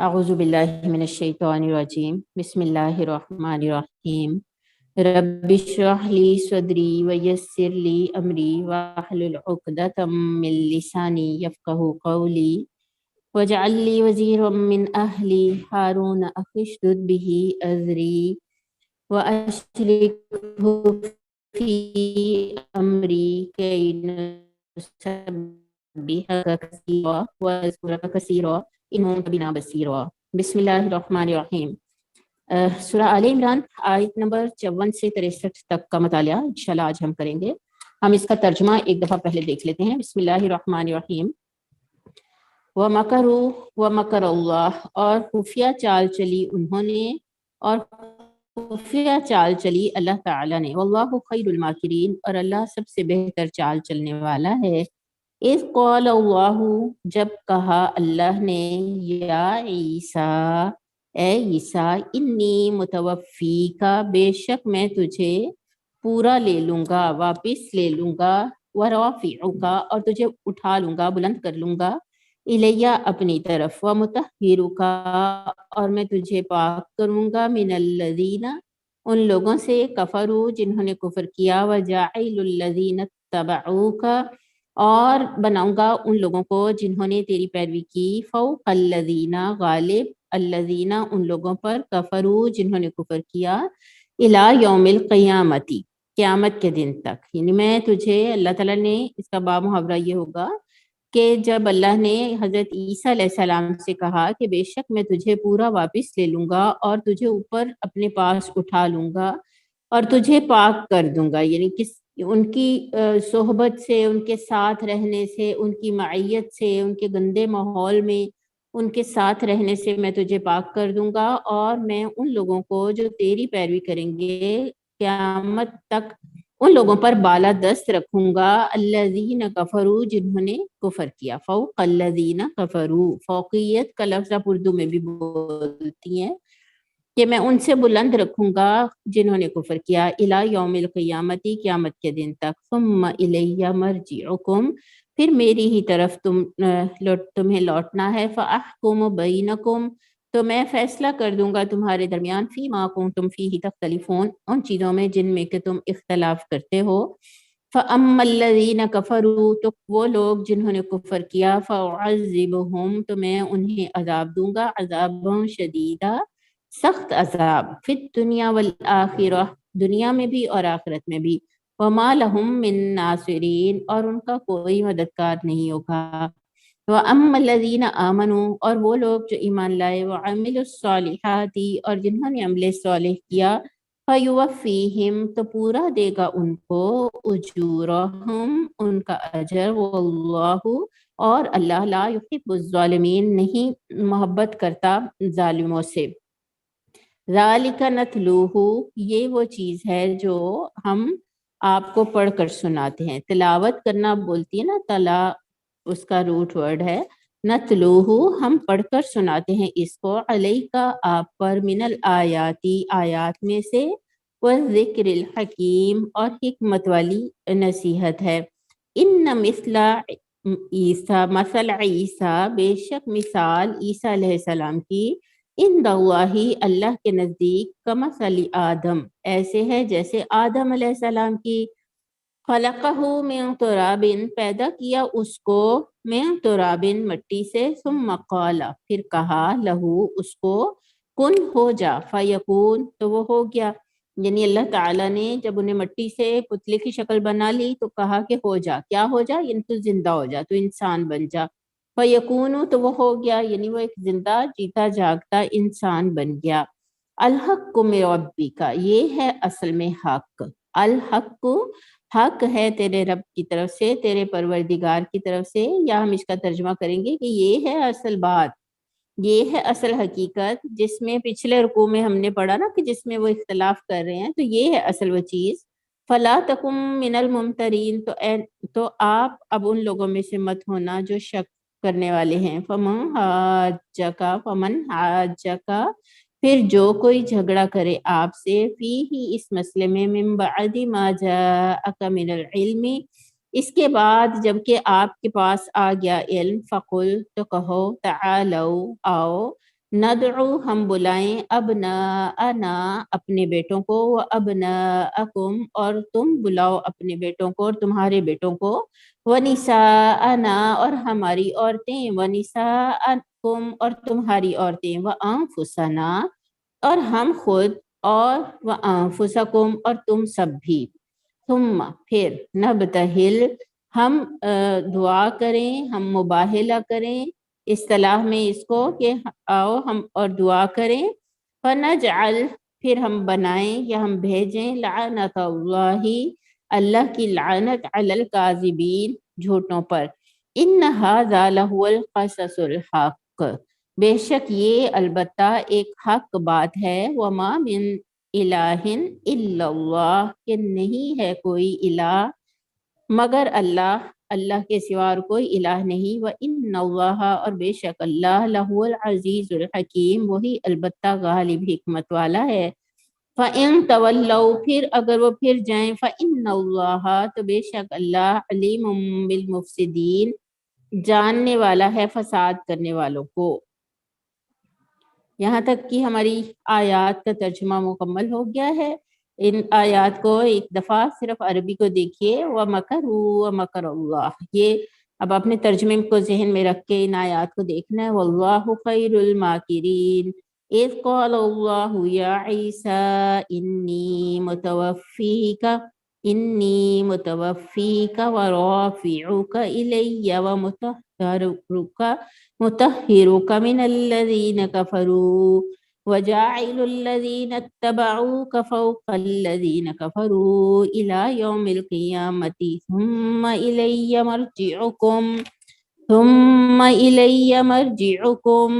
اعوذ باللہ من الشیطان الرجیم بسم اللہ الرحمن الرحیم رب اشرح لی صدری ویسر لی امری واحلل عقدۃ من لسانی یفقہوا قولی واجعل لی وزیرا من اہلی ہارون اخی اشدد بہ اذری واشرکہ فی امری کی نسبحک کثیرا ونذکرک کثیرا انہوں بنا بصیرا۔ بسم اللہ الرحمن الرحیم۔ سورہ آل عمران آیت نمبر 54 سے 63 تک کا مطالعہ انشاءاللہ آج ہم کریں گے۔ ہم اس کا ترجمہ ایک دفعہ پہلے دیکھ لیتے ہیں۔ بسم اللہ الرحمن الرحیم۔ وَمَكَرُوا وَمَكَرَ اللَّهُ، اور خفیہ چال چلی انہوں نے، اور خفیہ چال چلی اللہ تعالیٰ نے۔ وَاللَّهُ خَيْرُ الْمَاكِرِينَ، اور اللہ سب سے بہتر چال چلنے والا ہے۔ اذ قال اللہ، جب کہا اللہ نے، یا عیسیٰ، اے عیسیٰ، انی متوفیکا، بے شک میں تجھے پورا لے لوں گا، واپس لے لوں گا، ورافعکا، اور تجھے اٹھا لوں گا، بلند کر لوں گا، الیہ اپنی طرف، ومطہرکا، اور میں تجھے پاک کروں گا، من الذین، ان لوگوں سے، کفروا، جنہوں نے کفر کیا، وجاعل الذین اتبعوکا، اور بناؤں گا ان لوگوں کو جنہوں نے تیری پیروی کی، فوق الذین، غالب الذین، ان لوگوں پر، کفروا، جنہوں نے کفر کیا، الی یوم القیامتی، قیامت کے دن تک۔ یعنی میں تجھے، اللہ تعالیٰ نے، اس کا باب محاورہ یہ ہوگا کہ جب اللہ نے حضرت عیسیٰ علیہ السلام سے کہا کہ بے شک میں تجھے پورا واپس لے لوں گا اور تجھے اوپر اپنے پاس اٹھا لوں گا اور تجھے پاک کر دوں گا، یعنی ان کی صحبت سے، ان کے ساتھ رہنے سے، ان کی معیت سے، ان کے گندے ماحول میں ان کے ساتھ رہنے سے میں تجھے پاک کر دوں گا، اور میں ان لوگوں کو جو تیری پیروی کریں گے قیامت تک، ان لوگوں پر بالا دست رکھوں گا، الذین کفروا، جنہوں نے کفر کیا۔ فوق الذین کفروا، فوقیت کا لفظ آپ اردو میں بھی بولتی ہیں کہ میں ان سے بلند رکھوں گا جنہوں نے کفر کیا، الی یوم القیامتی، قیامت کے دن تک، ثم الی مرجعکم، پھر میری ہی طرف تمہیں لوٹنا ہے، فاحکم بینکم، تو میں فیصلہ کر دوں گا تمہارے درمیان، فیما کنتم فیہ تختلفون، ان چیزوں میں جن میں کہ تم اختلاف کرتے ہو۔ فَأَمَّا الَّذِينَ كَفَرُوا، تو وہ لوگ جنہوں نے کفر کیا، فَأُعَذِّبُهُمْ، تو میں انہیں عذاب دوں گا، عذاب شدیدہ، سخت عذاب، فی الدنیا والآخرہ، دنیا میں بھی اور آخرت میں بھی، وما لہم من ناصرین، اور ان کا کوئی مددگار نہیں ہوگا۔ وَأَمَّا الَّذِينَ آمَنُوا، اور وہ لوگ جو ایمان لائے، وَعَمِلُوا الصَّالِحَاتِ، اور جنہوں نے عمل صالح کیا، فَيُوَفِّيهِمْ، تو پورا دے گا ان کو، اجورہم، ان کا اجر، واللہ، اور اللہ لا یحب الظالمین، نہیں محبت کرتا ظالموں سے۔ ذالک نتلوہ، یہ وہ چیز ہے جو ہم آپ کو پڑھ کر سناتے ہیں۔ تلاوت کرنا بولتی ہے نا، تلا اس کا روٹ ورڈ ہے، نتلوہ، ہم پڑھ کر سناتے ہیں اس کو، علیکا، آپ پر، من الآیاتی، آیات میں سے، والذکر الحکیم، اور حکمت والی نصیحت ہے۔ ان مثل عیسیٰ، مثل عیسیٰ، بے شک مثال عیسیٰ علیہ السلام کی، عند اللہ، اللہ کے نزدیک، کمثل آدم، ایسے ہے جیسے آدم علیہ السلام کی، خلقہ من تراب، پیدا کیا اس کو، من تراب، مٹی سے، ثم قال، پھر کہا، لہو، اس کو، کن، ہو جا، فیکون، تو وہ ہو گیا۔ یعنی اللہ تعالیٰ نے جب انہیں مٹی سے پتلے کی شکل بنا لی تو کہا کہ ہو جا، کیا ہو جا، یعنی تو زندہ ہو جا، تو انسان بن جا، فیکون، تو وہ ہو گیا، یعنی وہ ایک زندہ جیتا جاگتا انسان بن گیا۔ الحق من ربک، یہ ہے اصل میں حق، الحق، حق ہے تیرے رب کی طرف سے، تیرے پروردگار کی طرف سے، یا ہم اس کا ترجمہ کریں گے کہ یہ ہے اصل بات، یہ ہے اصل حقیقت، جس میں پچھلے رکوع میں ہم نے پڑھا نا کہ جس میں وہ اختلاف کر رہے ہیں، تو یہ ہے اصل وہ چیز۔ فلا تکم من الممترین، تو آپ اب ان لوگوں میں سے مت ہونا جو شک کرنے والے ہیں۔ فمن حاجکا، پھر جو کوئی جھگڑا کرے آپ سے، فی ہی، اس مسئلے میں، من بعد ما جاءک من العلم، اس کے بعد جب کہ آپ کے پاس آ گیا علم، فقل، تو کہو، تعالو، آؤ، ندعو ہم بلائیں ابناءنا اپنے بیٹوں کو، و ابناءکم اور تم بلاؤ اپنے بیٹوں کو اور تمہارے بیٹوں کو، ونساءنا اور ہماری عورتیں، ونساءکم اور تمہاری عورتیں، وانفسنا اور ہم خود، اور وانفسکم اور تم سب بھی، ثم پھر نبتہل ہم دعا کریں، ہم مباہلہ کریں اصطلاح میں اس کو کہ آؤ ہم اور دعا کریں، فنجعل پھر ہم بنائیں یا ہم بھیجیں لعنت اللہ اللہ کی لعنت علی الکاذبین جھوٹوں پر، ان ھذا لہو القصص الحق بے شک یہ البتہ ایک حق بات ہے، وما من الہ الا اللہ کہ نہیں ہے کوئی الہ مگر اللہ، اللہ کے سوا اور کوئی الہ نہیں، وَإِنَّ اللَّهَ اور بے شک اللہ لہو العزیز الحکیم وہی البتہ غالب حکمت والا ہے، فَإِن تَوَلَّوْا پھر اگر وہ پھر جائیں، فَإِنَّ اللَّهَ تو بے شک اللہ علیم بالمفسدین جاننے والا ہے فساد کرنے والوں کو۔ یہاں تک کہ ہماری آیات کا ترجمہ مکمل ہو گیا ہے۔ ان آیات کو ایک دفعہ صرف عربی کو دیکھیے، وَمَكَرُوا وَمَكَرَ اللَّهُ، یہ اب اپنے ترجمے کو ذہن میں رکھ کے ان آیات کو دیکھنا ہے۔ وَاللَّهُ خَيْرُ الْمَاكِرِينَ اِذْ قَالَ اللَّهُ يَا عِيسَىٰ إِنِّي مُتَوَفِّيكَ وَرَافِعُكَ إِلَيَّ مطهرك من الذين كفروا وجاعل الذين اتبعوك فوق الذين كفروا إلى يوم القيامة ثم إلي مرجعكم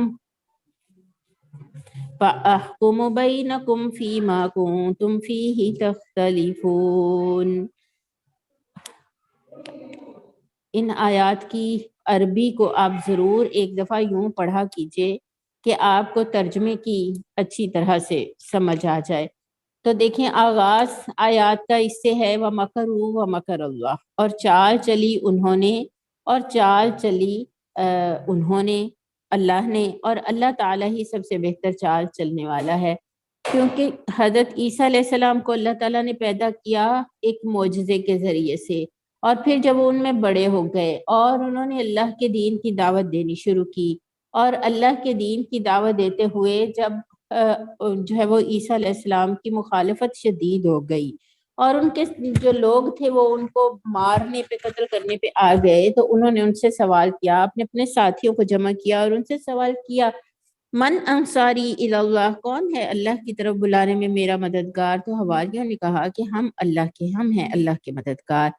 فأحكم بينكم فيما كنتم فيه تختلفون۔ ان آیات کی عربی کو آپ ضرور ایک دفعہ یوں پڑھا کیجئے کہ آپ کو ترجمے کی اچھی طرح سے سمجھ آ جائے۔ تو دیکھیں آغاز آیات کا اس سے ہے وَمَكَرُوا وَمَكَرَ اللَّهُ، اور چال چلی انہوں نے اور چال چلی انہوں نے اللہ نے، اور اللہ تعالیٰ ہی سب سے بہتر چال چلنے والا ہے، کیونکہ حضرت عیسیٰ علیہ السلام کو اللہ تعالیٰ نے پیدا کیا ایک معجزے کے ذریعے سے، اور پھر جب وہ ان میں بڑے ہو گئے اور انہوں نے اللہ کے دین کی دعوت دینی شروع کی، اور اللہ کے دین کی دعوت دیتے ہوئے جب جو ہے وہ عیسیٰ علیہ السلام کی مخالفت شدید ہو گئی، اور ان کے جو لوگ تھے وہ ان کو مارنے پہ قتل کرنے پہ آ گئے، تو انہوں نے ان سے سوال کیا، اپنے ساتھیوں کو جمع کیا اور ان سے سوال کیا من انصاری الی اللہ، کون ہے اللہ کی طرف بلانے میں میرا مددگار؟ تو حواریوں نے کہا کہ ہم اللہ کے، ہم ہیں اللہ کے مددگار،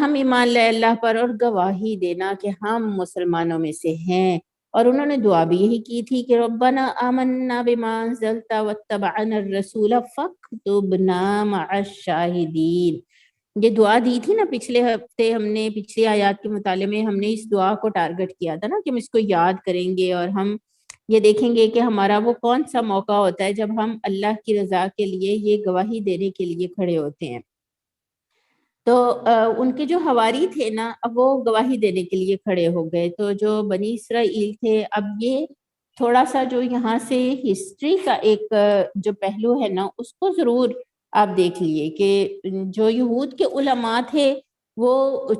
ہم ایمان لے اللہ پر اور گواہی دینا کہ ہم مسلمانوں میں سے ہیں۔ اور انہوں نے دعا بھی یہی کی تھی کہ ربنا آمنا بما انزلت واتبعنا الرسول فاکتبنا مع الشاہدین، یہ دعا دی تھی نا پچھلے ہفتے، ہم نے پچھلی آیات کے مطالعے میں ہم نے اس دعا کو ٹارگٹ کیا تھا نا کہ ہم اس کو یاد کریں گے، اور ہم یہ دیکھیں گے کہ ہمارا وہ کون سا موقع ہوتا ہے جب ہم اللہ کی رضا کے لیے یہ گواہی دینے کے لیے کھڑے ہوتے ہیں۔ تو ان کے جو حواری تھے نا، اب وہ گواہی دینے کے لیے کھڑے ہو گئے، تو جو بنی اسرائیل تھے، اب یہ تھوڑا سا جو یہاں سے ہسٹری کا ایک جو پہلو ہے نا، اس کو ضرور آپ دیکھ لیے کہ جو یہود کے علماء تھے وہ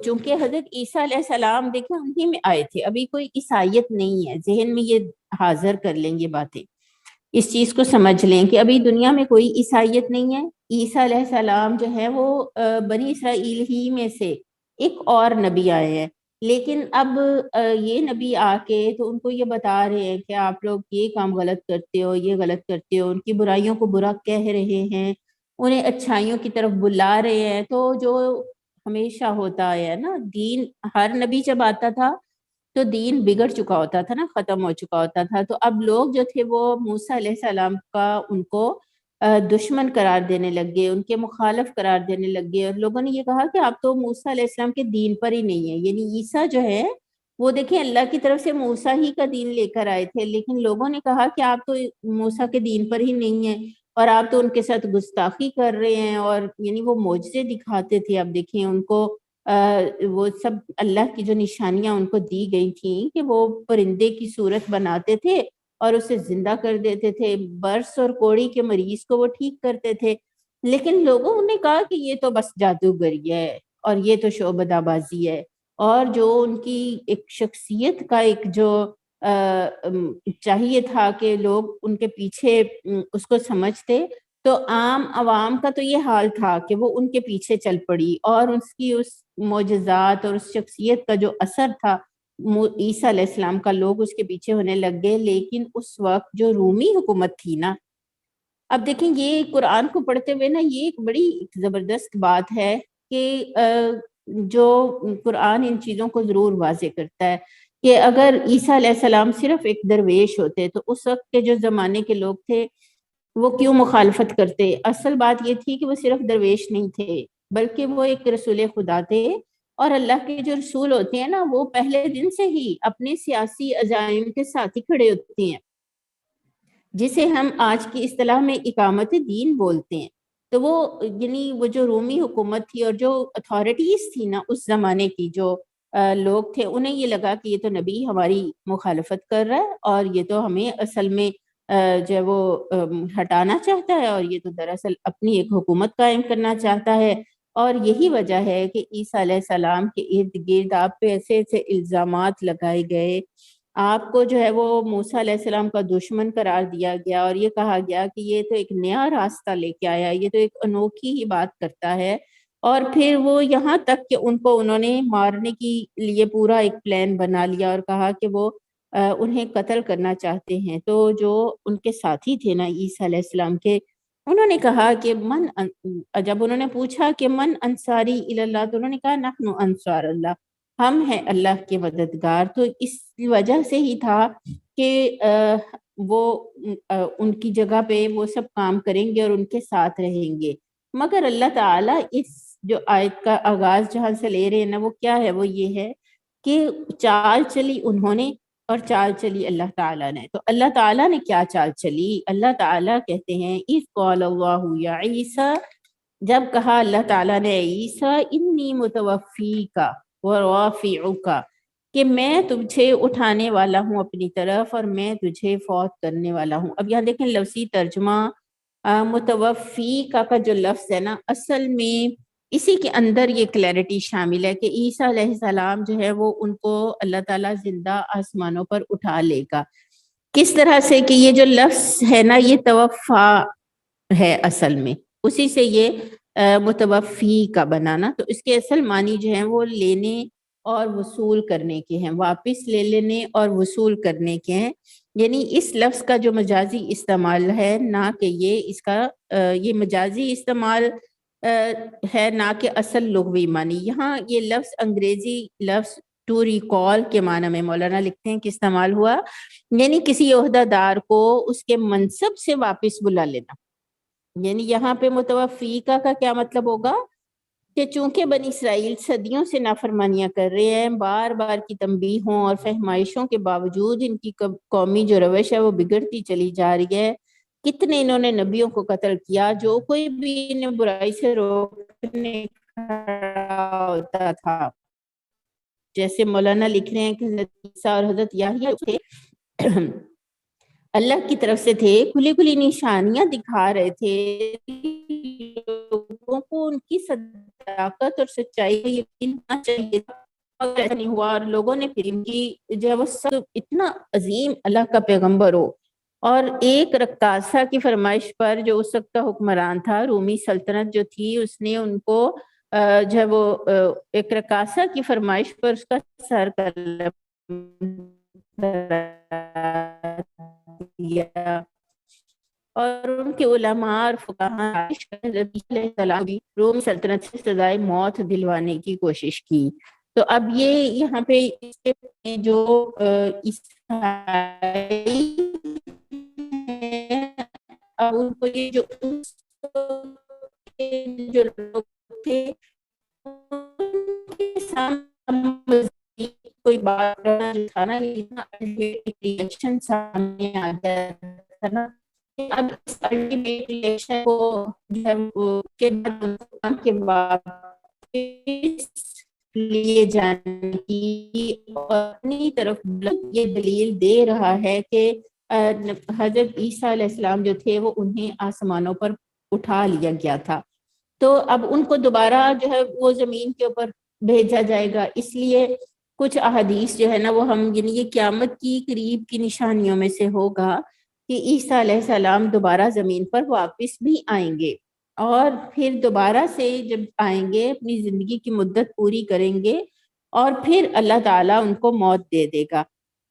چونکہ حضرت عیسیٰ علیہ السلام دیکھیں انہی میں آئے تھے، ابھی کوئی عیسائیت نہیں ہے، ذہن میں یہ حاضر کر لیں گے باتیں، اس چیز کو سمجھ لیں کہ ابھی دنیا میں کوئی عیسائیت نہیں ہے، عیسیٰ علیہ السلام جو ہے وہ بنی اسرائیل ہی میں سے ایک اور نبی آئے ہیں، لیکن اب یہ نبی آ کے تو ان کو یہ بتا رہے ہیں کہ آپ لوگ یہ کام غلط کرتے ہو، یہ غلط کرتے ہو، ان کی برائیوں کو برا کہہ رہے ہیں، انہیں اچھائیوں کی طرف بلا رہے ہیں۔ تو جو ہمیشہ ہوتا ہے نا، دین ہر نبی جب آتا تھا تو دین بگڑ چکا ہوتا تھا نا، ختم ہو چکا ہوتا تھا، تو اب لوگ جو تھے وہ موسیٰ علیہ السلام کا ان کو دشمن قرار دینے لگ گئے، ان کے مخالف قرار دینے لگ گئے، اور لوگوں نے یہ کہا کہ آپ تو موسیٰ علیہ السلام کے دین پر ہی نہیں ہیں، یعنی عیسیٰ جو ہے وہ دیکھیں اللہ کی طرف سے موسیٰ ہی کا دین لے کر آئے تھے، لیکن لوگوں نے کہا کہ آپ تو موسیٰ کے دین پر ہی نہیں ہیں، اور آپ تو ان کے ساتھ گستاخی کر رہے ہیں، اور یعنی وہ معجزے دکھاتے تھے، اب دیکھیں ان کو وہ سب اللہ کی جو نشانیاں ان کو دی گئی تھیں کہ وہ پرندے کی صورت بناتے تھے اور اسے زندہ کر دیتے تھے، برس اور کوڑی کے مریض کو وہ ٹھیک کرتے تھے، لیکن لوگوں نے کہا کہ یہ تو بس جادوگری ہے اور یہ تو شعبدہ بازی ہے، اور جو ان کی ایک شخصیت کا ایک جو چاہیے تھا کہ لوگ ان کے پیچھے اس کو سمجھتے، تو عام عوام کا تو یہ حال تھا کہ وہ ان کے پیچھے چل پڑی، اور اس کی اس معجزات اور اس شخصیت کا جو اثر تھا عیسیٰ علیہ السلام کا، لوگ اس کے پیچھے ہونے لگ گئے۔ لیکن اس وقت جو رومی حکومت تھی نا، اب دیکھیں یہ قرآن کو پڑھتے ہوئے نا یہ ایک بڑی زبردست بات ہے کہ جو قرآن ان چیزوں کو ضرور واضح کرتا ہے کہ اگر عیسیٰ علیہ السلام صرف ایک درویش ہوتے تو اس وقت کے جو زمانے کے لوگ تھے وہ کیوں مخالفت کرتے؟ اصل بات یہ تھی کہ وہ صرف درویش نہیں تھے، بلکہ وہ ایک رسول خدا تھے، اور اللہ کے جو رسول ہوتے ہیں نا وہ پہلے دن سے ہی اپنے سیاسی عزائم کے ساتھ ہی کھڑے ہوتے ہیں، جسے ہم آج کی اصطلاح میں اقامت دین بولتے ہیں۔ تو وہ یعنی وہ جو رومی حکومت تھی اور جو اتھارٹیز تھی نا اس زمانے کی، جو لوگ تھے، انہیں یہ لگا کہ یہ تو نبی ہماری مخالفت کر رہا ہے اور یہ تو ہمیں اصل میں جو ہے وہ ہٹانا چاہتا ہے، اور یہ تو دراصل اپنی ایک حکومت قائم کرنا چاہتا ہے۔ اور یہی وجہ ہے کہ عیسیٰ علیہ السلام کے ارد گرد آپ پہ ایسے ایسے الزامات لگائے گئے، آپ کو جو ہے وہ موسیٰ علیہ السلام کا دشمن قرار دیا گیا، اور یہ کہا گیا کہ یہ تو ایک نیا راستہ لے کے آیا، یہ تو ایک انوکھی ہی بات کرتا ہے، اور پھر وہ یہاں تک کہ ان کو انہوں نے مارنے کی لیے پورا ایک پلان بنا لیا اور کہا کہ وہ انہیں قتل کرنا چاہتے ہیں۔ تو جو ان کے ساتھی تھے نا عیسیٰ علیہ السلام کے، انہوں نے کہا کہ جب انہوں نے پوچھا کہ من انصاری اللہ، تو انہوں نے کہا نحن انصار اللہ، ہم ہیں اللہ کے مددگار۔ تو اس وجہ سے ہی تھا کہ وہ ان کی جگہ پہ وہ سب کام کریں گے اور ان کے ساتھ رہیں گے۔ مگر اللہ تعالیٰ اس جو آیت کا آغاز جہاں سے لے رہے ہیں نا وہ کیا ہے، وہ یہ ہے کہ چال چلی انہوں نے اور چال چلی اللہ تعالیٰ نے۔ تو اللہ تعالیٰ نے کیا چال چلی؟ اللہ تعالیٰ کہتے ہیں اذ قال اللہ یا عیسیٰ، جب کہا اللہ تعالیٰ نے عیسیٰ انی متوفیکا ورافعکا، کہ میں تجھے اٹھانے والا ہوں اپنی طرف اور میں تجھے فوت کرنے والا ہوں۔ اب یہاں دیکھیں لفظی ترجمہ متوفیکا کا جو لفظ ہے نا، اصل میں اسی کے اندر یہ کلیرٹی شامل ہے کہ عیسیٰ علیہ السلام جو ہے وہ ان کو اللہ تعالیٰ زندہ آسمانوں پر اٹھا لے گا۔ کس طرح سے کہ یہ جو لفظ ہے نا یہ توفا ہے اصل میں، اسی سے یہ متوفی کا بنانا، تو اس کے اصل معنی جو ہیں وہ لینے اور وصول کرنے کے ہیں، واپس لے لینے اور وصول کرنے کے ہیں۔ یعنی اس لفظ کا جو مجازی استعمال ہے، نہ کہ یہ اس کا یہ مجازی استعمال ہے، نہ کہ اصل لغوی معنی۔ یہاں یہ لفظ انگریزی لفظ ٹو ریکال کے معنی میں مولانا لکھتے ہیں کہ استعمال ہوا، یعنی کسی عہدہ دار کو اس کے منصب سے واپس بلا لینا۔ یعنی یہاں پہ متوفیقہ کا کیا مطلب ہوگا کہ چونکہ بنی اسرائیل صدیوں سے نافرمانیاں کر رہے ہیں، بار بار کی تنبیہوں اور فہمائشوں کے باوجود ان کی قومی جو روش ہے وہ بگڑتی چلی جا رہی ہے۔ کتنے انہوں نے نبیوں کو قتل کیا، جو کوئی بھی انہیں برائی سے روکنے کھڑا ہوتا تھا، جیسے مولانا لکھ رہے ہیں کہ حضرت عیسیٰ اور حضرت یحییٰ تھے اللہ کی طرف سے تھے، کھلی کھلی نشانیاں دکھا رہے تھے، لوگوں کو ان کی صداقت اور سچائی کا یقین ہونا چاہیے تھا، اور ایسا نہیں ہوا، اور لوگوں نے پھر ان کی جو ہے وہ سب اتنا عظیم اللہ کا پیغمبر ہو، اور ایک رقاصہ کی فرمائش پر جو اس وقت کا حکمران تھا، رومی سلطنت جو تھی، اس نے ان کو جو ہے وہ ایک رقاصہ کی فرمائش پر اس کا سر دیا، اور ان کے علماء اور فقہاء علیہ السلام بھی روم سلطنت سے سزائے موت دلوانے کی کوشش کی۔ تو اب یہ یہاں پہ جو عیسائی اب ان کو یہ جو لوگ تھے ان کے سامنے کوئی بات کرنا جو تھا نا، ریئیکشن سامنے آ گیا تھا نا، اب اس الٹیمیٹ ریئیکشن کو جو ہے کے بعد لیے جانے کی اور اپنی طرف یہ دلیل دے رہا ہے کہ حضرت عیسیٰ علیہ السلام جو تھے وہ انہیں آسمانوں پر اٹھا لیا گیا تھا، تو اب ان کو دوبارہ جو ہے وہ زمین کے اوپر بھیجا جائے گا۔ اس لیے کچھ احادیث جو ہے نا وہ ہم یعنی یہ قیامت کی قریب کی نشانیوں میں سے ہوگا کہ عیسیٰ علیہ السلام دوبارہ زمین پر واپس بھی آئیں گے، اور پھر دوبارہ سے جب آئیں گے اپنی زندگی کی مدت پوری کریں گے اور پھر اللہ تعالیٰ ان کو موت دے دے گا۔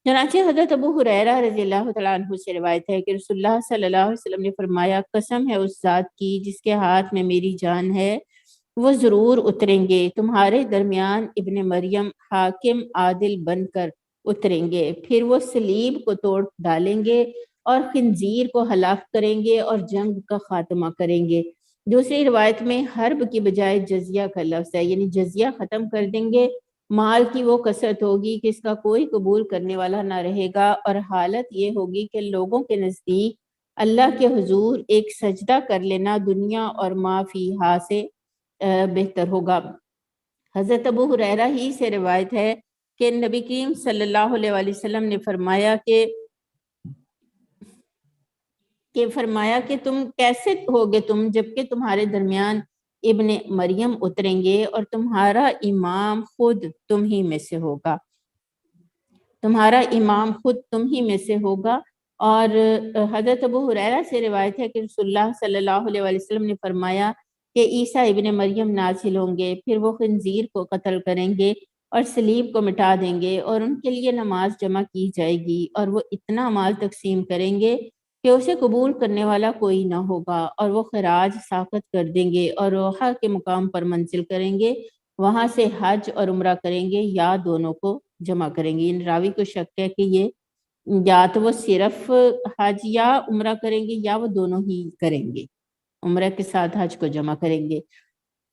چنانچہ حضرت ابو ہریرہ رضی اللہ تعالیٰ عنہ سے روایت ہے کہ رسول اللہ صلی اللہ علیہ وسلم نے فرمایا، قسم ہے اس ذات کی جس کے ہاتھ میں میری جان ہے، وہ ضرور اتریں گے تمہارے درمیان ابن مریم حاکم عادل بن کر اتریں گے، پھر وہ صلیب کو توڑ ڈالیں گے اور خنزیر کو ہلاک کریں گے اور جنگ کا خاتمہ کریں گے۔ دوسری روایت میں حرب کی بجائے جزیہ کا لفظ ہے، یعنی جزیہ ختم کر دیں گے، مال کی وہ کثرت ہوگی کہ اس کا کوئی قبول کرنے والا نہ رہے گا، اور حالت یہ ہوگی کہ لوگوں کے نزدیک اللہ کے حضور ایک سجدہ کر لینا دنیا اور ما فیہا سے بہتر ہوگا۔ حضرت ابو ہریرہ ہی سے روایت ہے کہ نبی کریم صلی اللہ علیہ وآلہ وسلم نے فرمایا کہ تم کیسے ہوگے تم جبکہ تمہارے درمیان ابن مریم اتریں گے اور تمہارا امام خود تم ہی میں سے ہوگا، اور حضرت ابو ہریرہ سے روایت ہے کہ رسول اللہ صلی اللہ علیہ وآلہ وسلم نے فرمایا کہ عیسیٰ ابن مریم نازل ہوں گے، پھر وہ خنزیر کو قتل کریں گے اور صلیب کو مٹا دیں گے، اور ان کے لیے نماز جمع کی جائے گی، اور وہ اتنا مال تقسیم کریں گے کہ اسے قبول کرنے والا کوئی نہ ہوگا، اور وہ خراج ساقط کر دیں گے اور روحہ کے مقام پر منزل کریں گے، وہاں سے حج اور عمرہ کریں گے یا دونوں کو جمع کریں گے۔ ان راوی کو شک ہے کہ یہ یا تو وہ صرف حج یا عمرہ کریں گے یا وہ دونوں ہی کریں گے، عمرہ کے ساتھ حج کو جمع کریں گے۔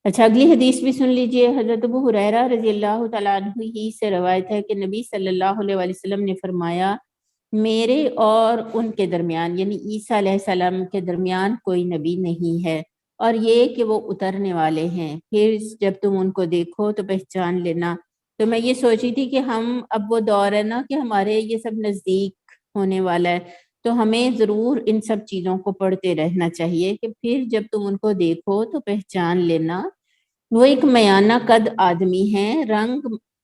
اچھا، اگلی حدیث بھی سن لیجئے۔ حضرت ابو ہریرہ رضی اللہ تعالیٰ عنہ ہی سے روایت ہے کہ نبی صلی اللہ علیہ وآلہ وسلم نے فرمایا، میرے اور ان کے درمیان یعنی عیسیٰ علیہ السلام کے درمیان کوئی نبی نہیں ہے، اور یہ کہ وہ اترنے والے ہیں، پھر جب تم ان کو دیکھو تو پہچان لینا۔ تو میں یہ سوچی تھی کہ ہم اب وہ دور ہے نا کہ ہمارے یہ سب نزدیک ہونے والا ہے، تو ہمیں ضرور ان سب چیزوں کو پڑھتے رہنا چاہیے کہ پھر جب تم ان کو دیکھو تو پہچان لینا۔ وہ ایک میانہ قد آدمی ہیں، رنگ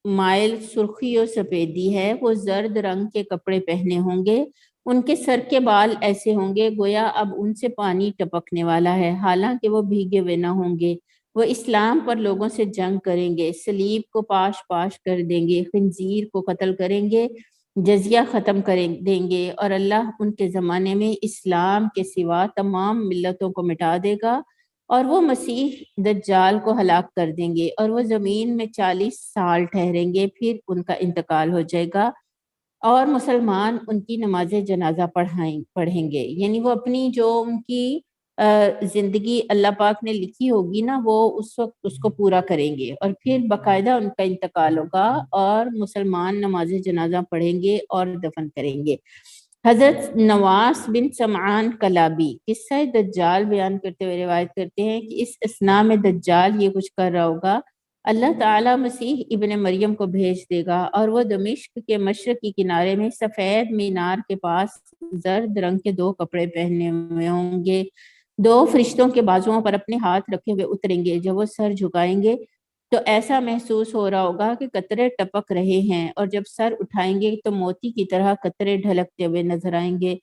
مائل سرخی و سفیدی ہے، وہ زرد رنگ کے کپڑے پہنے ہوں گے، ان کے سر کے بال ایسے ہوں گے گویا اب ان سے پانی ٹپکنے والا ہے، حالانکہ وہ بھیگے ہوئے نہ ہوں گے۔ وہ اسلام پر لوگوں سے جنگ کریں گے، صلیب کو پاش پاش کر دیں گے، خنزیر کو قتل کریں گے، جزیہ ختم کریں دیں گے، اور اللہ ان کے زمانے میں اسلام کے سوا تمام ملتوں کو مٹا دے گا، اور وہ مسیح دجال کو ہلاک کر دیں گے، اور وہ زمین میں 40 سال ٹھہریں گے، پھر ان کا انتقال ہو جائے گا، اور مسلمان ان کی نماز جنازہ پڑھیں گے، یعنی وہ اپنی جو ان کی زندگی اللہ پاک نے لکھی ہوگی نا وہ اس وقت اس کو پورا کریں گے، اور پھر باقاعدہ ان کا انتقال ہوگا اور مسلمان نماز جنازہ پڑھیں گے اور دفن کریں گے۔ حضرت نواس بن سمعان کلابی قصہ دجال بیان کرتے ہوئے روایت کرتے ہیں کہ اس اثناء میں دجال یہ کچھ کر رہا ہوگا، اللہ تعالیٰ مسیح ابن مریم کو بھیج دے گا، اور وہ دمشق کے مشرقی کنارے میں سفید مینار کے پاس زرد رنگ کے 2 کپڑے پہنے ہوئے ہوں گے، 2 فرشتوں کے بازوؤں پر اپنے ہاتھ رکھے ہوئے اتریں گے، جب وہ سر جھکائیں گے تو ایسا محسوس ہو رہا ہوگا کہ قطرے ٹپک رہے ہیں، اور جب سر اٹھائیں گے تو موتی کی طرح قطرے ڈھلکتے ہوئے نظر آئیں گے۔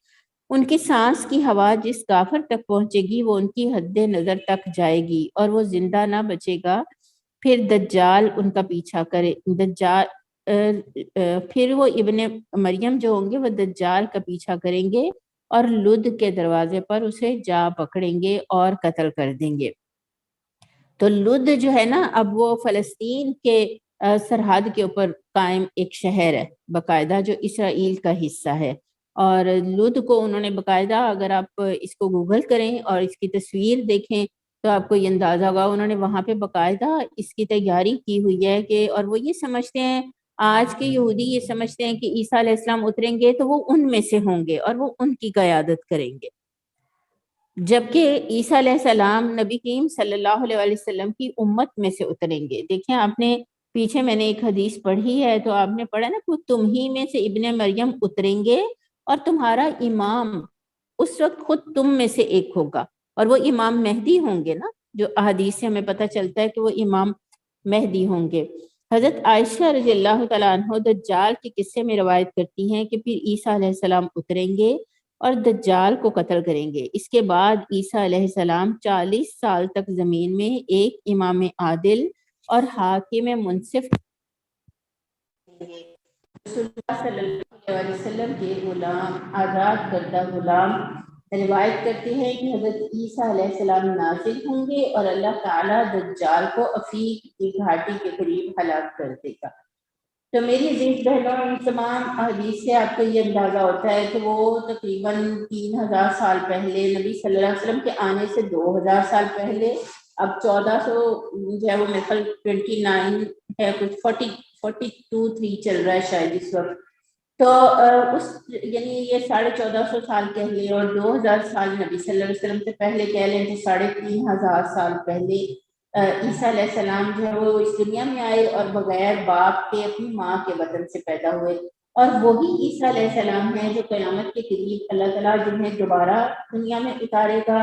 ان کی سانس کی ہوا جس کافر تک پہنچے گی وہ ان کی حد نظر تک جائے گی، اور وہ زندہ نہ بچے گا، پھر دجال ان کا پیچھا کرے پھر وہ ابن مریم جو ہوں گے وہ دجال کا پیچھا کریں گے اور لد کے دروازے پر اسے جا پکڑیں گے اور قتل کر دیں گے۔ تو لد جو ہے نا اب وہ فلسطین کے سرحد کے اوپر قائم ایک شہر ہے باقاعدہ جو اسرائیل کا حصہ ہے، اور لد کو انہوں نے باقاعدہ اگر آپ اس کو گوگل کریں اور اس کی تصویر دیکھیں تو آپ کو یہ اندازہ ہوگا انہوں نے وہاں پہ باقاعدہ اس کی تیاری کی ہوئی ہے کہ، اور وہ یہ سمجھتے ہیں آج کے یہودی یہ سمجھتے ہیں کہ عیسیٰ علیہ السلام اتریں گے تو وہ ان میں سے ہوں گے اور وہ ان کی قیادت کریں گے، جبکہ عیسیٰ علیہ السلام نبی کریم صلی اللہ علیہ وسلم کی امت میں سے اتریں گے۔ دیکھیں آپ نے پیچھے میں نے ایک حدیث پڑھی ہے تو آپ نے پڑھا نا کہ تم ہی میں سے ابن مریم اتریں گے اور تمہارا امام اس وقت خود تم میں سے ایک ہوگا، اور وہ امام مہدی ہوں گے نا، جو احادیث سے ہمیں پتہ چلتا ہے کہ وہ امام مہدی ہوں گے۔ حضرت عائشہ رضی اللہ تعالیٰ عنہ دجال کے قصے میں روایت کرتی ہیں کہ پھر عیسیٰ علیہ السلام اتریں گے اور دجال کو قتل کریں گے۔ اس کے بعد عیسیٰ علیہ السلام 40 سال تک زمین میں ایک امام عادل اور حاکم منصف رسول اللہ صلی اللہ علیہ وسلم کے غلام، آزاد کردہ غلام روایت کرتے ہیں کہ حضرت عیسیٰ علیہ السلام نازل ہوں گے اور اللہ تعالیٰ دجال کو عفیق کی گھاٹی کے قریب ہلاک کر دے گا۔ تو میری عزیز بہنوں، ان تمام احادیث سے آپ کو یہ اندازہ ہوتا ہے کہ وہ تقریباً 3000 سال پہلے، نبی صلی اللہ علیہ وسلم کے آنے سے 2000 سال پہلے، اب 1400 جو ہے وہ میرے خیال 29 ہے، کچھ 42-43 چل رہا ہے شاید اس وقت۔ تو اس یعنی یہ 1450 سال کہہ لیں اور 2000 سال نبی صلی اللہ علیہ وسلم سے پہلے کہہ لیں تو 3500 سال پہلے عیسیٰ علیہ السلام جو ہے وہ اس دنیا میں آئے اور بغیر باپ کے اپنی ماں کے وطن سے پیدا ہوئے، اور وہی عیسیٰ علیہ السلام ہیں جو قیامت کے قریب اللہ تعالیٰ جنہیں دوبارہ دنیا میں اتارے گا،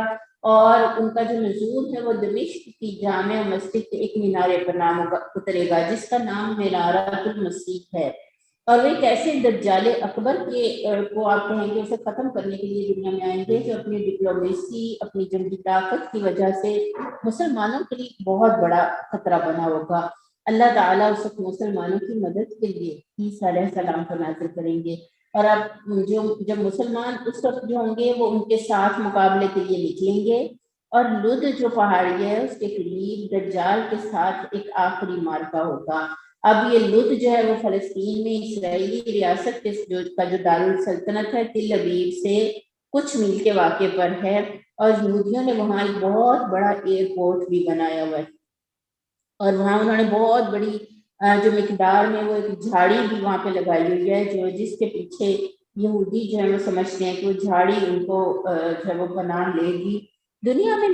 اور ان کا جو نزول ہے وہ دمشق کی جامع مسجد کے ایک مینارے پر نام اترے گا جس کا نام منارۃ المسیح ہے، اور وہ ایک ایسے دجال اکبر کے کو آپ کہیں گے اسے ختم کرنے کے لیے دنیا میں آئیں گے جو اپنی ڈپلومیسی، اپنی جنگی طاقت کی وجہ سے مسلمانوں کے لیے بہت بڑا خطرہ بنا ہوگا۔ اللہ تعالیٰ اس وقت مسلمانوں کی مدد کے لیے عیسیٰ علیہ السلام کو نازل کریں گے، اور اب جب مسلمان اس وقت جو ہوں گے وہ ان کے ساتھ مقابلے کے لیے نکلیں گے، اور لد جو پہاڑی ہے اس کے قریب دجال کے ساتھ ایک آخری معرکہ ہوگا۔ اب یہ لد جو ہے وہ فلسطین میں اسرائیلی ریاست کا جو دارالسلطنت ہے تل ابیب سے کچھ میل کے واقع پر ہے، اور یہودیوں نے وہاں ایک بہت بڑا ایئرپورٹ بھی بنایا ہوا ہے، اور وہاں انہوں نے بہت بڑی جو مقدار میں وہ ایک جھاڑی بھی وہاں پہ لگائی ہوئی ہے، جو جس کے پیچھے یہودی جو ہے وہ سمجھتے ہیں کہ وہ جھاڑی ان کو جو ہے وہ پناہ لے گی دنیا میں۔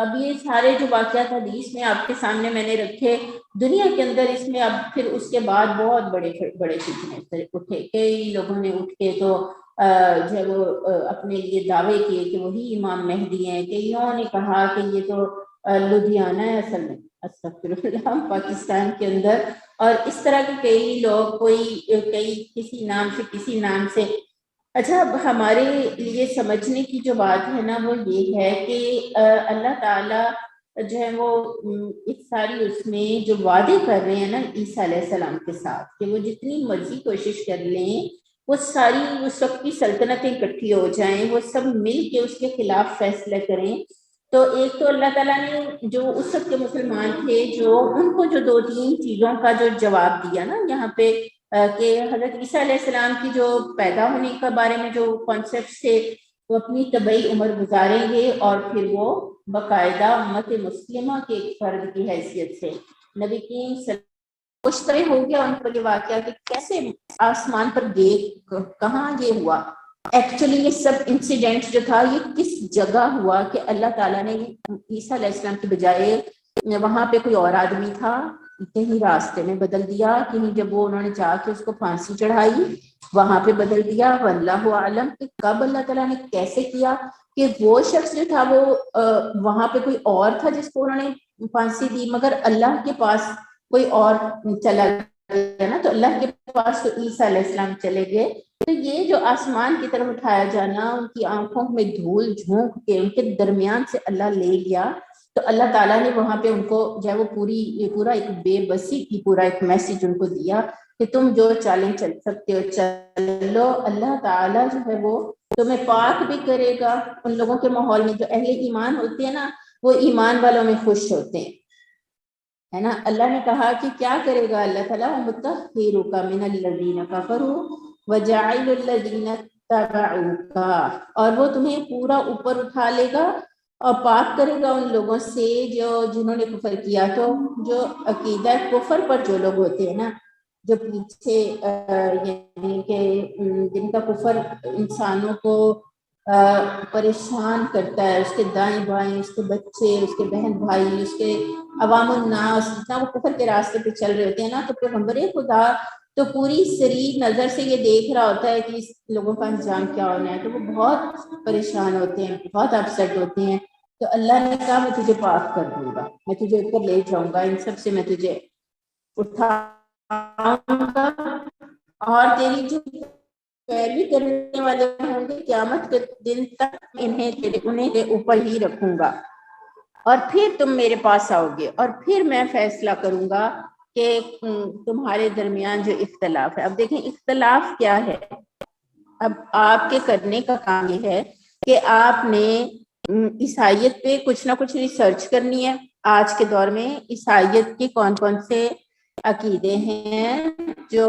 اب یہ سارے جو واقعات حدیث میں آپ کے سامنے میں نے رکھے، دنیا کے اندر اس میں اب پھر اس کے بعد بہت بڑے بڑے فتنے اٹھے، کئی لوگوں نے اٹھ کے تو جو ہے وہ اپنے لیے دعوے کیے کہ وہی امام مہدی ہیں، کئیوں نے کہا کہ یہ تو لدھیانہ ہے اصل میں، استغفر اللہ، پاکستان کے اندر، اور اس طرح کے کئی لوگ کئی کسی نام سے۔ اچھا، اب ہمارے لیے سمجھنے کی جو بات ہے نا وہ یہ ہے کہ اللہ تعالیٰ جو ہے وہ اس ساری اس میں جو وعدے کر رہے ہیں نا عیسیٰ علیہ السلام کے ساتھ کہ وہ جتنی مرضی کوشش کر لیں وہ ساری اس وقت کی سلطنتیں اکٹھی ہو جائیں، وہ سب مل کے اس کے خلاف فیصلہ کریں، تو ایک تو اللہ تعالیٰ نے جو اس وقت کے مسلمان تھے جو ان کو جو 2-3 چیزوں کا جو جواب دیا نا یہاں پہ کہ حضرت عیسیٰ علیہ السلام کی جو پیدا ہونے کے بارے میں جو کانسیپٹ سے وہ اپنی طبعی عمر گزاریں گے، اور پھر وہ باقاعدہ امت مسلمہ کے ایک فرد کی حیثیت سے نبی کریم مشترک ہو گیا ان پر یہ واقعہ کہ کیسے آسمان پر دیکھ کہاں یہ ہوا، ایکچولی یہ سب انسیڈنٹ جو تھا یہ کس جگہ ہوا کہ اللہ تعالیٰ نے عیسیٰ علیہ السلام کی بجائے وہاں پہ کوئی اور آدمی تھا کہیں راستے میں بدل دیا، کہیں جب وہ انہوں نے جا کے اس کو پھانسی چڑھائی وہاں پہ بدل دیا، واللہ عالم کہ کب اللہ تعالیٰ نے کیسے کیا کہ وہ شخص جو تھا وہ وہاں پہ کوئی اور تھا جس کو انہوں نے پھانسی دی، مگر اللہ کے پاس کوئی اور چلا گیا نا، تو اللہ کے پاس تو عیسیٰ علیہ السلام چلے گئے۔ تو یہ جو آسمان کی طرف اٹھایا جانا، ان کی آنکھوں میں دھول جھونک کے ان کے درمیان سے اللہ لے گیا، تو اللہ تعالیٰ نے وہاں پہ ان کو جو ہے وہ پورا ایک بے بسی کی پورا ایک میسج ان کو دیا کہ تم جو چالیں چل سکتے ہو چلو، اللہ تعالیٰ جو ہے وہ تمہیں پاک بھی کرے گا۔ ان لوگوں کے ماحول میں جو اہل ایمان ہوتے ہیں نا وہ ایمان والوں میں خوش ہوتے ہیں، ہے نا۔ اللہ نے کہا کہ کیا کرے گا اللہ تعالیٰ، مطہرک من الذین کفروا وجاعل الذین تبعوک، اور وہ تمہیں پورا اوپر اٹھا لے گا اور پاک کرے گا ان لوگوں سے جنہوں نے کفر کیا۔ تو جو عقیدہ کفر پر جو لوگ ہوتے ہیں نا، جو پیچھے یعنی کہ جن کا کفر انسانوں کو پریشان کرتا ہے، اس کے دائیں بائیں، اس کے بچے، اس کے بہن بھائی، اس کے عوام الناس، جتنا وہ کفر کے راستے پہ چل رہے ہوتے ہیں نا، تو پیغمبر خدا تو پوری سری نظر سے یہ دیکھ رہا ہوتا ہے کہ اس لوگوں کا انجام کیا ہونا ہے، تو وہ بہت پریشان ہوتے ہیں، بہت اپسیٹ ہوتے ہیں. تو اللہ نے کہا میں تجھے پاک کر دوں گا، میں تجھے اوپر لے جاؤں گا، ان سب سے میں تجھے اٹھاؤں گا، اور تیری جو پیروی کرنے والے ہوں گے قیامت کے دن تک انہیں کے اوپر ہی رکھوں گا، اور پھر تم میرے پاس آؤ گے، اور پھر میں فیصلہ کروں گا کہ تمہارے درمیان جو اختلاف ہے. اب دیکھیں اختلاف کیا ہے. اب آپ کے کرنے کا کام یہ ہے کہ آپ نے عیسائیت پہ کچھ نہ کچھ ریسرچ کرنی ہے. آج کے دور میں عیسائیت کے کون کون سے عقیدے ہیں، جو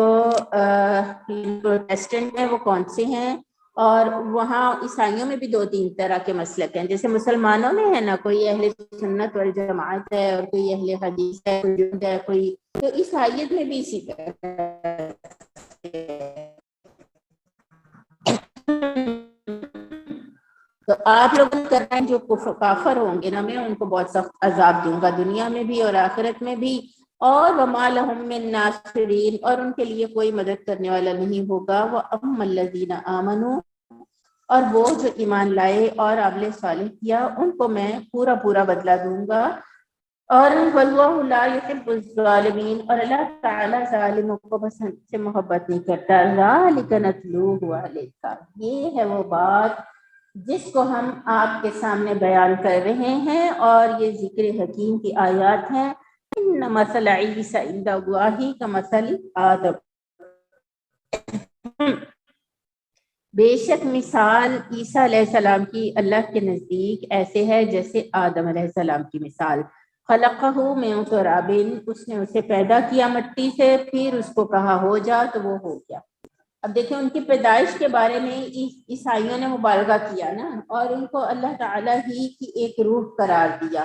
پروٹیسٹنٹ ہیں وہ کون سے ہیں، اور وہاں عیسائیوں میں بھی 2-3 طرح کے مسلک ہیں. جیسے مسلمانوں میں ہے نا، کوئی اہل سنت والجماعت ہے، اور کوئی اہل حدیث ہے، کوئی جدید ہے، کوئی. تو عیسائیت میں بھی اسی طرح. تو آپ لوگ کرنا ہے جو کافر ہوں گے نا، میں ان کو بہت سخت عذاب دوں گا دنیا میں بھی اور آخرت میں بھی. اور وما لهم من ناصرین، اور ان کے لیے کوئی مدد کرنے والا نہیں ہوگا. واما الذین آمنوا، اور وہ جو ایمان لائے اور عمل صالح کیا، ان کو میں پورا پورا بدلہ دوں گا. اور واللہ لا يحب الظالمین، اور اللہ تعالیٰ ظالموں کو پسند سے محبت نہیں کرتا. ذالک نتلوہ علیک، یہ ہے وہ بات جس کو ہم آپ کے سامنے بیان کر رہے ہیں، اور یہ ذکر حکیم کی آیات ہیں. ان مثل عیسی عند اللہ کمثل آدم، بے شک مثال عیسیٰ علیہ السلام کی اللہ کے نزدیک ایسے ہے جیسے آدم علیہ السلام کی مثال. خلقہ من تراب، اس نے اسے پیدا کیا مٹی سے، پھر اس کو کہا ہو جا تو وہ ہو گیا. اب دیکھیں ان کی پیدائش کے بارے میں عیسائیوں نے مبالغہ کیا نا، اور ان کو اللہ تعالیٰ ہی کی ایک روح قرار دیا.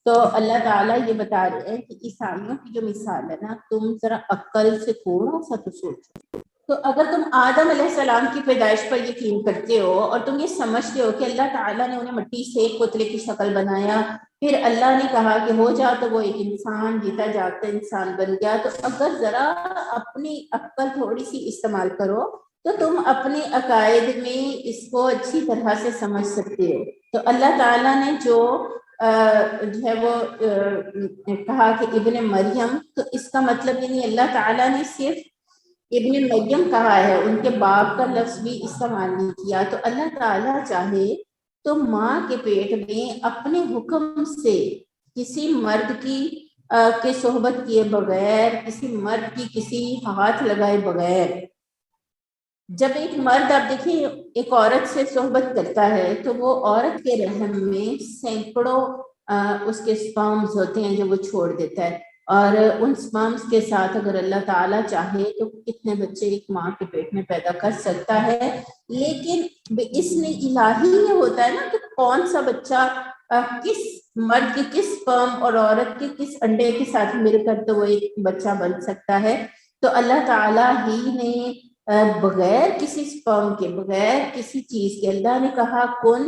تو اللہ تعالیٰ یہ بتا رہے ہیں کہ عیسائیوں کی جو مثال ہے نا، تم ذرا عقل سے تھوڑا سا تو سوچو. تو اگر تم آدم علیہ السلام کی پیدائش پر یقین کرتے ہو، اور تم یہ سمجھتے ہو کہ اللہ تعالیٰ نے انہیں مٹی سے ایک پتلے کی شکل بنایا، پھر اللہ نے کہا کہ ہو جا تو وہ ایک انسان جیتا جاگتا انسان بن گیا، تو اگر ذرا اپنی عقل تھوڑی سی استعمال کرو تو تم اپنے عقائد میں اس کو اچھی طرح سے سمجھ سکتے ہو. تو اللہ تعالیٰ نے جو ہے وہ کہا کہ ابن مریم، تو اس کا مطلب یعنی اللہ تعالیٰ نے صرف ابن مریم کہا ہے، ان کے باپ کا لفظ بھی استعمال نہیں کیا. تو اللہ تعالیٰ چاہے تو ماں کے پیٹ میں اپنے حکم سے کسی مرد کی کے صحبت کیے بغیر، کسی مرد کی کسی ہاتھ لگائے بغیر، جب ایک مرد آپ دیکھیں ایک عورت سے صحبت کرتا ہے تو وہ عورت کے رحم میں سینکڑوں اس کے سپرمز ہوتے ہیں جو وہ چھوڑ دیتا ہے، اور ان سپرمز کے ساتھ اگر اللہ تعالیٰ چاہے تو کتنے بچے ایک ماں کے پیٹ میں پیدا کر سکتا ہے. لیکن اس میں الہی یہ ہوتا ہے نا کہ کون سا بچہ کس مرد کے کس سپرم اور عورت کے کس انڈے کے ساتھ مل کر تو وہ ایک بچہ بن سکتا ہے. تو اللہ تعالیٰ ہی نے بغیر کسی سپرم کے، بغیر کسی چیز کے، اللہ نے کہا کن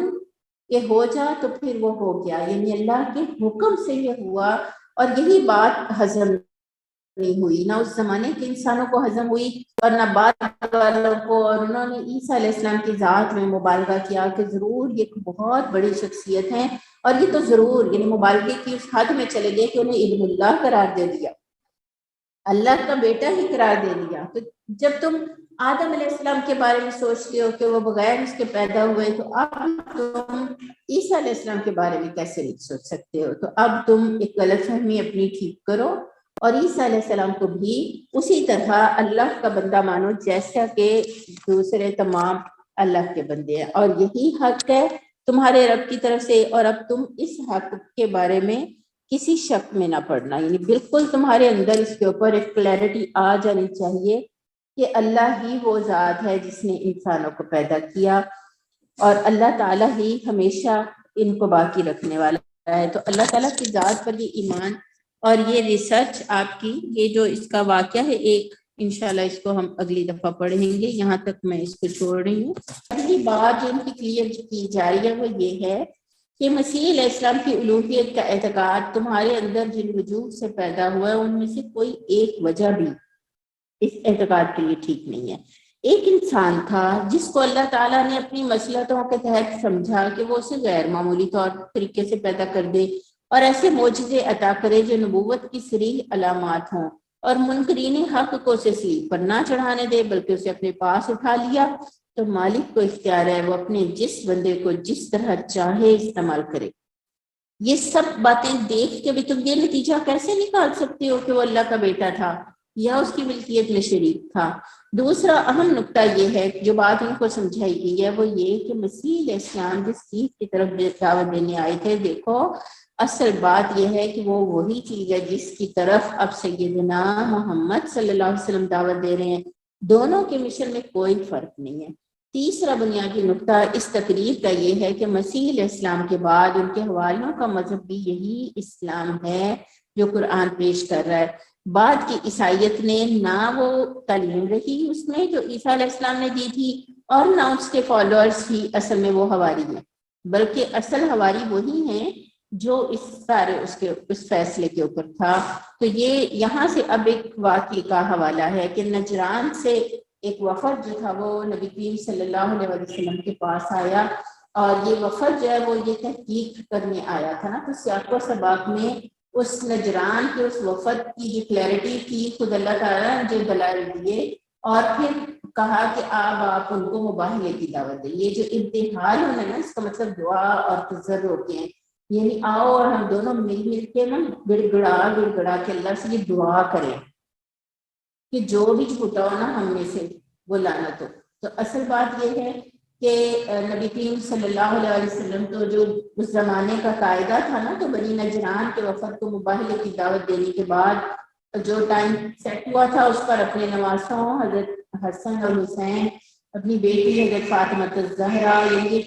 کہ ہو جا تو پھر وہ ہو گیا، یعنی اللہ کے حکم سے یہ ہوا. اور یہی بات ہضم نہیں ہوئی، نہ اس زمانے کے انسانوں کو ہضم ہوئی اور نہ بعد والوں کو. اور انہوں نے عیسیٰ علیہ السلام کی ذات میں مبالغہ کیا کہ ضرور یہ بہت بڑی شخصیت ہیں، اور یہ تو ضرور یعنی مبالغے کی اس حد میں چلے گئے کہ انہیں ابن اللہ قرار دے دیا، اللہ کا بیٹا ہی قرار دے دیا. تو جب تم آدم علیہ السلام کے بارے میں سوچتے ہو کہ وہ بغیر اس کے پیدا ہوئے، تو اب تم عیسیٰ علیہ السلام کے بارے میں کیسے نہیں سوچ سکتے ہو؟ تو اب تم ایک غلط فہمی اپنی ٹھیک کرو، اور عیسیٰ علیہ السلام کو بھی اسی طرح اللہ کا بندہ مانو جیسا کہ دوسرے تمام اللہ کے بندے ہیں. اور یہی حق ہے تمہارے رب کی طرف سے، اور اب تم اس حق کے بارے میں کسی شک میں نہ پڑنا، یعنی بالکل تمہارے اندر اس کے اوپر ایک کلیئرٹی آ جانی چاہیے کہ اللہ ہی وہ ذات ہے جس نے انسانوں کو پیدا کیا، اور اللہ تعالیٰ ہی ہمیشہ ان کو باقی رکھنے والا ہے. تو اللہ تعالیٰ کی ذات پر یہ ایمان اور یہ ریسرچ آپ کی، یہ جو اس کا واقعہ ہے ایک، انشاءاللہ اس کو ہم اگلی دفعہ پڑھیں گے. یہاں تک میں اس کو چھوڑ رہی ہوں. اگلی بات جو ان کی کلیئر کی جا رہی ہے وہ یہ ہے کہ مسیح علیہ السلام کی الوہیت کا اعتقاد تمہارے اندر جن وجوہ سے پیدا ہوا ہے ان میں سے کوئی ایک وجہ بھی اس اعتقاد کے لیے ٹھیک نہیں ہے۔ ایک انسان تھا جس کو اللہ تعالیٰ نے اپنی مصلحتوں کے تحت سمجھا کہ وہ اسے غیر معمولی طریقے سے پیدا کر دے اور ایسے معجزے عطا کرے جو نبوت کی صریح علامات ہوں، اور منکرین حق کو اسے صلیب پر نہ چڑھانے دے بلکہ اسے اپنے پاس اٹھا لیا، تو مالک کو اختیار ہے وہ اپنے جس بندے کو جس طرح چاہے استعمال کرے۔ یہ سب باتیں دیکھ کے بھی تم یہ نتیجہ کیسے نکال سکتے ہو کہ وہ اللہ کا بیٹا تھا یا اس کی ملکیت میں شریک تھا؟ دوسرا اہم نقطہ یہ ہے جو بات ان کو سمجھائی گئی ہے وہ یہ کہ مسیح علیہ السلام جس چیز کی طرف دعوت دینے آئے تھے، دیکھو اصل بات یہ ہے کہ وہ وہی چیز ہے جس کی طرف اب سیدنا محمد صلی اللہ علیہ وسلم دعوت دے رہے ہیں۔ دونوں کے مشن میں کوئی فرق نہیں ہے۔ تیسرا بنیادی نقطہ اس تقریب کا یہ ہے کہ مسیح علیہ السلام کے بعد ان کے حوالیوں کا مذہب بھی یہی اسلام ہے جو قرآن پیش کر رہا ہے۔ بعد کی عیسائیت نے نہ وہ تعلیم رہی اس میں جو عیسیٰ علیہ السلام نے دی تھی، اور نہ اس کے فالوورز ہی اصل میں وہ حواری ہیں، بلکہ اصل حواری وہی ہیں جو اس فیصلے کے اوپر تھا۔ تو یہ یہاں سے اب ایک واقعے کا حوالہ ہے کہ نجران سے ایک وفد جو تھا وہ نبی کریم صلی اللہ علیہ وسلم کے پاس آیا، اور یہ وفد جو ہے وہ یہ تحقیق کرنے آیا تھا نا، تو سیاق و سباق میں اس نجران کے اس وفد کی جو کلیئرٹی تھی، خود اللہ تعالیٰ نے جو دلائل دیے اور پھر کہا کہ آپ ان کو مباہلے کی دعوت دیں۔ یہ جو ابتحال ہونا ہے نا، اس کا مطلب دعا اور تذرع ہوتے ہیں، یعنی آؤ اور ہم دونوں مل کے نا گڑ گڑا کے اللہ سے یہ دعا کریں کہ جو بھی جھوٹا ہو نا ہم میں سے وہ لعنت ہو۔ تو اصل بات یہ ہے کہ نبی کریم صلی اللہ علیہ وسلم تو جو اس زمانے کا قاعدہ تھا نا، تو بنی نجران کے وفد کو مباہلے کی دعوت دینے کے بعد جو ٹائم سیٹ ہوا تھا اس پر اپنے نواسوں حضرت حسن اور حسین، اپنی بیٹی حضرت فاطمہ الزہرا، یہ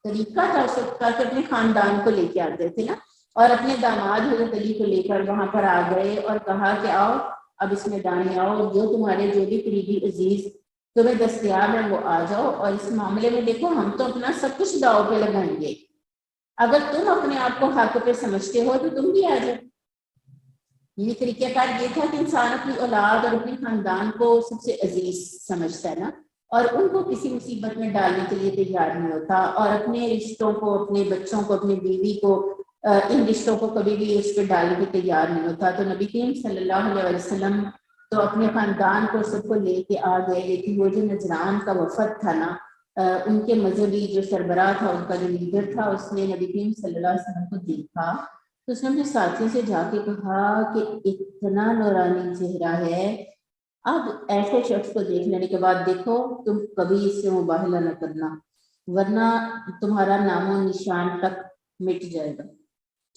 طریقہ تھا اس وقت کا کہ اپنے خاندان کو لے کے آتے تھے نا، اور اپنے داماد حضرت علی کو لے کر وہاں پر آ گئے اور کہا کہ آؤ اب اس میدان میں آؤ، جو تمہارے جو بھی قریبی عزیز تمہیں دستیاب ہے وہ آ جاؤ، اور اس معاملے میں دیکھو ہم تو اپنا سب کچھ داؤ پہ لگائیں گے، اگر تم اپنے آپ کو حق پہ سمجھتے ہو تو تم بھی آ جاؤ۔ یہ طریقہ کار یہ تھا کہ انسان اپنی اولاد اور اپنے خاندان کو سب سے عزیز سمجھتا ہے نا، اور ان کو کسی مصیبت میں ڈالنے کے لیے تیار نہیں ہوتا، اور اپنے رشتوں کو، اپنے بچوں کو، اپنی بیوی کو، ان رشتوں کو کبھی بھی اس پہ ڈالنے کے تیار نہیں ہوتا۔ تو نبی کریم صلی اللہ علیہ وسلم تو اپنے خاندان کو سب کو لے کے آ گئے، لیکن وہ جو نجران کا وفد تھا نا، ان کے مذہبی جو سربراہ تھا، ان کا جو لیڈر تھا، اس نے نبی کریم صلی اللہ علیہ وسلم کو دیکھا تو اس نے اپنے ساتھی سے جا کے کہا کہ اتنا نورانی چہرہ ہے، اب ایسے شخص کو دیکھ لینے کے بعد دیکھو تم کبھی اس سے مباہلہ نہ کرنا ورنہ تمہارا نام و نشان تک مٹ جائے گا۔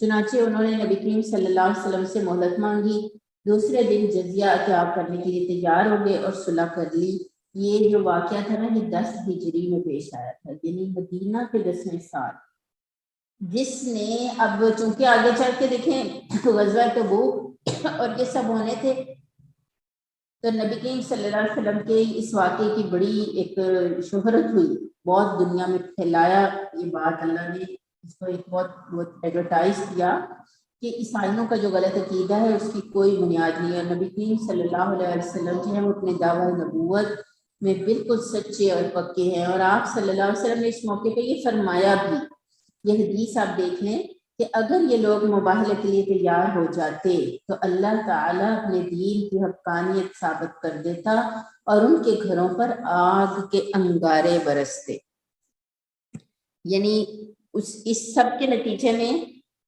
چنانچہ انہوں نے نبی کریم صلی اللہ علیہ وسلم سے مہلت مانگی، دوسرے دن جزیہ عطا کرنے کے لیے تیار ہو گئے اور صلح کر لی۔ یہ جو واقعہ تھا نا یہ 10 ہجری میں پیش آیا تھا، یعنی مدینہ کے 10ویں سال، جس نے اب چونکہ آگے چل کے دیکھیں غزوہ تبوک اور یہ سب ہونے تھے، تو نبی کریم صلی اللہ علیہ وسلم کے اس واقعے کی بڑی ایک شہرت ہوئی، بہت دنیا میں پھیلایا یہ بات، اللہ نے اس کو ایک بہت ایڈورٹائز کیا کہ عیسائیوں کا جو غلط عقیدہ ہے اس کی کوئی بنیاد نہیں ہے۔ نبی کریم صلی اللہ علیہ وسلم جو ہے وہ اپنے دعویٰ نبوت میں بالکل سچے اور پکے ہیں، اور آپ صلی اللہ علیہ وسلم نے اس موقع پہ یہ فرمایا بھی، یہ حدیث آپ دیکھ لیں کہ اگر یہ لوگ مباہلے کے لیے تیار ہو جاتے تو اللہ تعالیٰ اپنے دین کی حقانیت ثابت کر دیتا اور ان کے گھروں پر آگ کے انگارے برستے۔ یعنی اس سب کے نتیجے میں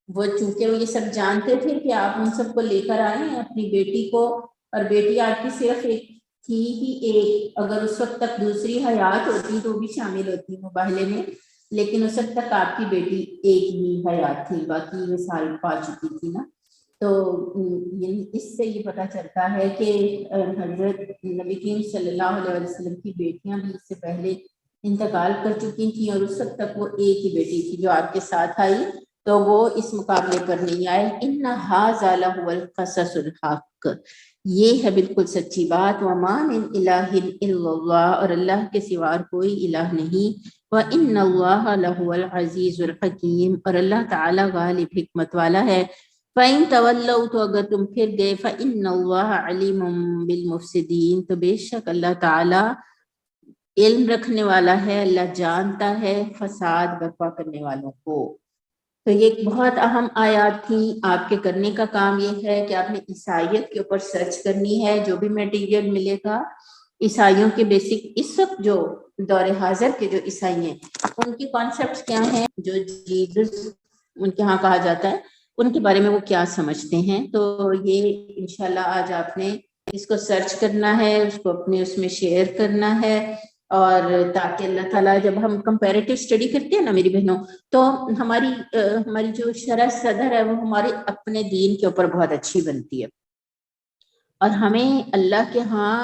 وہ چونکہ وہ یہ سب جانتے تھے کہ آپ ان سب کو لے کر آئے ہیں اپنی بیٹی کو، اور بیٹی آپ کی صرف ایک تھی ہی ایک، اگر اس وقت تک دوسری حیات ہوتی تو وہ بھی شامل ہوتی مباہلے میں، لیکن اس وقت تک آپ کی بیٹی ایک ہی حیات تھی، باقی وصال پا چکی تھی نا۔ تو یعنی اس سے یہ پتہ چلتا ہے کہ حضرت نبی کریم صلی اللہ علیہ وسلم کی بیٹیاں بھی اس سے پہلے انتقال کر چکی تھیں، اور اس وقت تک وہ ایک ہی بیٹی تھی جو آپ کے ساتھ آئی، تو وہ اس مقابلے پر نہیں آئے۔ ان ھذا لھو القصص الحق، یہ ہے بالکل سچی بات، وما من الہ الا اللہ، اور اللہ کے سوا کوئی الہ نہیں، وَإِنَّ اللَّهَ لَهُوَ الْعَزِيزُ الْحَكِيمُ، اور اللہ تعالیٰ غالب حکمت والا ہے۔ فَإِن تَوَلَّوْا تو اگر تم پھر گئے فَإِنَّ اللَّهَ عَلِيمٌ بِالْمُفْسِدِينَ تو بے شک اللہ تعالی علم رکھنے والا ہے، اللہ جانتا ہے فساد برپا کرنے والوں کو۔ تو یہ ایک بہت اہم آیات تھی۔ آپ کے کرنے کا کام یہ ہے کہ آپ نے عیسائیت کے اوپر سرچ کرنی ہے، جو بھی میٹیریل ملے گا عیسائیوں کے بیسک اس وقت جو دور حاضر کے جو عیسائی ہیں ان کی کانسیپٹس کیا ہیں، جو جیزس ان کے ہاں کہا جاتا ہے ان کے بارے میں وہ کیا سمجھتے ہیں۔ تو یہ انشاءاللہ آج آپ نے اس کو سرچ کرنا ہے، اس کو اپنے اس میں شیئر کرنا ہے، اور تاکہ اللہ تعالیٰ جب ہم کمپیریٹیو اسٹڈی کرتے ہیں نا میری بہنوں، تو ہماری جو شرح صدر ہے وہ ہمارے اپنے دین کے اوپر بہت اچھی بنتی ہے۔ اور ہمیں اللہ کے ہاں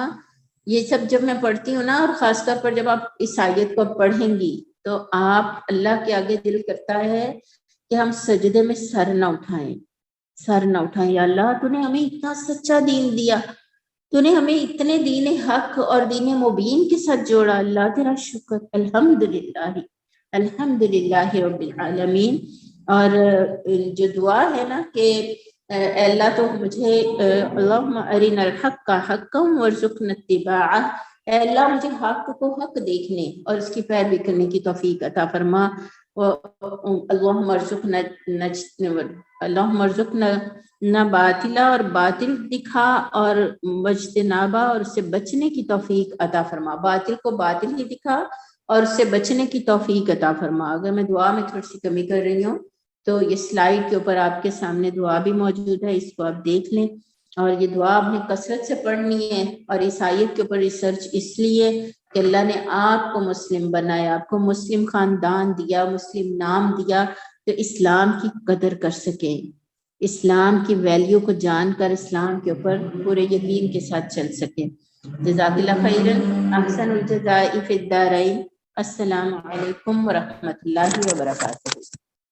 یہ سب جب میں پڑھتی ہوں نا، اور خاص طور پر جب آپ عیسائیت کو پڑھیں گی تو آپ اللہ کے آگے دل کرتا ہے کہ ہم سجدے میں سر نہ اٹھائیں، یا اللہ تو نے ہمیں اتنا سچا دین دیا، تو نے ہمیں اتنے دین حق اور دین مبین کے ساتھ جوڑا، اللہ تیرا شکر، الحمدللہ رب العالمین۔ اور جو دعا ہے نا کہ اے اللہ تو مجھے اللہم ارنا الحق حقا وارزقنا اتباعہ، اے اللہ مجھے حق کو حق دیکھنے اور اس کی پیروی کرنے کی توفیق عطا فرما، اللہم ارزقنا نہ باطلا، اور باطل دکھا، اور مجتنابہ اور اس سے بچنے کی توفیق عطا فرما، باطل کو باطل ہی دکھا اور اس سے بچنے کی توفیق عطا فرما۔ اگر میں دعا میں تھوڑی سی کمی کر رہی ہوں تو یہ سلائیڈ کے اوپر آپ کے سامنے دعا بھی موجود ہے، اس کو آپ دیکھ لیں، اور یہ دعا آپ نے کثرت سے پڑھنی ہے۔ اور عیسائیت کے اوپر ریسرچ اس لیے کہ اللہ نے آپ کو مسلم بنایا، آپ کو مسلم خاندان دیا، مسلم نام دیا، تو اسلام کی قدر کر سکیں، اسلام کی ویلیو کو جان کر اسلام کے اوپر پورے یقین کے ساتھ چل سکیں۔ جزاک اللہ خیرن، احسن الجزاء فی الدارین۔ السلام علیکم ورحمۃ اللہ وبرکاتہ۔